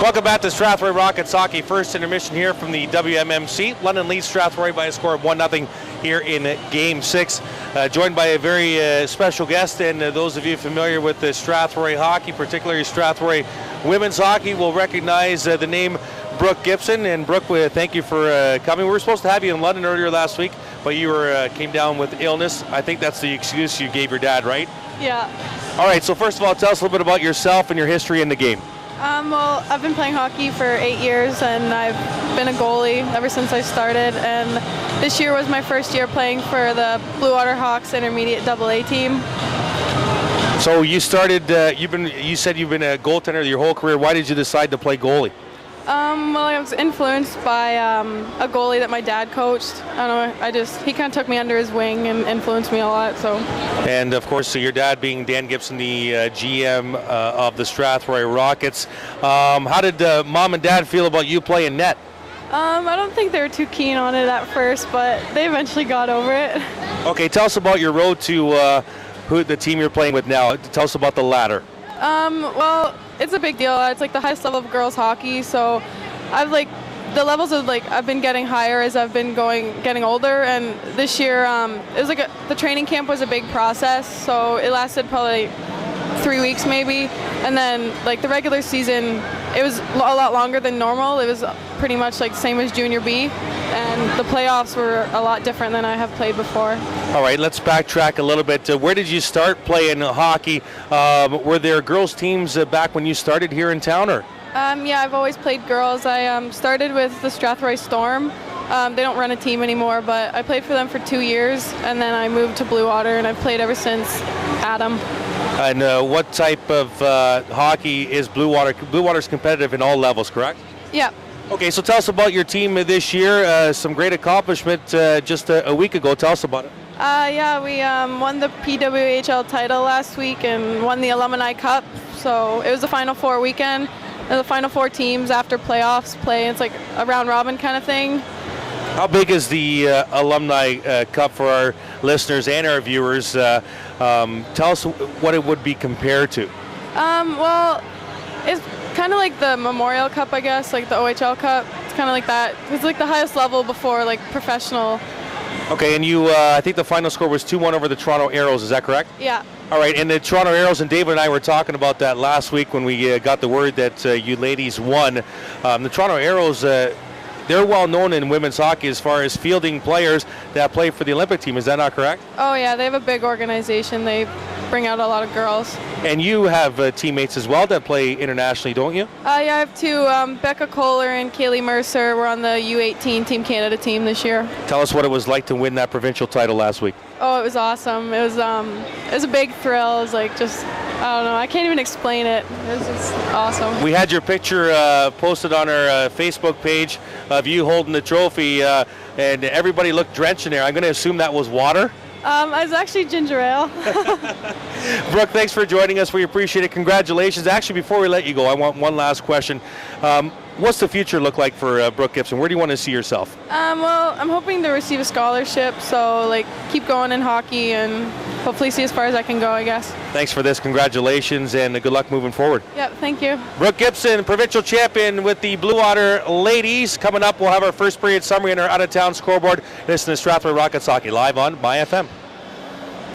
Welcome back to Strathroy Rockets hockey. First intermission here from the WMMC. London leads Strathroy by a score of 1-0 here in Game 6. Joined by a very special guest, and those of you familiar with the Strathroy hockey, particularly Strathroy women's hockey, will recognize the name Brooke Gibson. And Brooke, thank you for coming. We were supposed to have you in London earlier last week, but you came down with illness. I think that's the excuse you gave your dad, right? Yeah. All right, so first of all, tell us a little bit about yourself and your history in the game. Well, I've been playing hockey for 8 years, and I've been a goalie ever since I started. And this year was my first year playing for the Blue Water Hawks Intermediate AA team. So you started. You said you've been a goaltender your whole career. Why did you decide to play goalie? Well, I was influenced by a goalie that my dad coached. I don't know. He kind of took me under his wing and influenced me a lot. So. And of course, so your dad being Dan Gibson, the GM of the Strathroy Rockets. How did Mom and Dad feel about you playing net? I don't think they were too keen on it at first, but they eventually got over it. Okay, tell us about your road to the team you're playing with now. Tell us about the ladder. Well, it's a big deal. It's like the highest level of girls hockey, so the levels of I've been getting higher as I've been getting older, and this year it was the training camp was a big process, so it lasted probably 3 weeks maybe, and then the regular season, it was a lot longer than normal. It was pretty much same as Junior B, and the playoffs were a lot different than I have played before. All right, let's backtrack a little bit. Where did you start playing hockey? Were there girls teams back when you started here in town, or? Yeah, I've always played girls. I started with the Strathroy Storm. They don't run a team anymore, but I played for them for 2 years, and then I moved to Blue Water, and I've played ever since Adam. And what type of hockey is Blue Water? Blue Water's competitive in all levels, correct? Yeah. Okay, so tell us about your team this year. Some great accomplishment just a week ago. Tell us about it. Yeah, we won the PWHL title last week and won the Alumni Cup. So it was the Final Four weekend. And the Final Four teams after playoffs play. It's like a round-robin kind of thing. How big is the Alumni Cup for our listeners and our viewers? Tell us what it would be compared to. Well, it's kind of like the Memorial Cup, I guess, like the OHL Cup. It's kind of like that. It's like the highest level before professional. Okay, and you, I think the final score was 2-1 over the Toronto Arrows. Is that correct? Yeah. All right, and the Toronto Arrows, and David and I were talking about that last week when we got the word that you ladies won. The Toronto Arrows, they're well known in women's hockey as far as fielding players that play for the Olympic team. Is that not correct? Oh, yeah, they have a big organization. They bring out a lot of girls. And you have teammates as well that play internationally, don't you? Yeah, I have two, Becca Kohler and Kaylee Mercer. We're on the U18 Team Canada team this year. Tell us what it was like to win that provincial title last week. Oh, it was awesome. It was a big thrill. It was I don't know, I can't even explain it. It was just awesome. We had your picture posted on our Facebook page of you holding the trophy, and everybody looked drenched in there. I'm going to assume that was water? It was actually ginger ale. Brooke, thanks for joining us. We appreciate it. Congratulations. Actually, before we let you go, I want one last question. What's the future look like for Brooke Gibson? Where do you want to see yourself? Well, I'm hoping to receive a scholarship, so keep going in hockey and hopefully see as far as I can go, I guess. Thanks for this. Congratulations and good luck moving forward. Yep, thank you. Brooke Gibson, provincial champion with the Blue Water ladies. Coming up, we'll have our first period summary and our out-of-town scoreboard. Listen to Strathroy Rockets hockey live on myFM.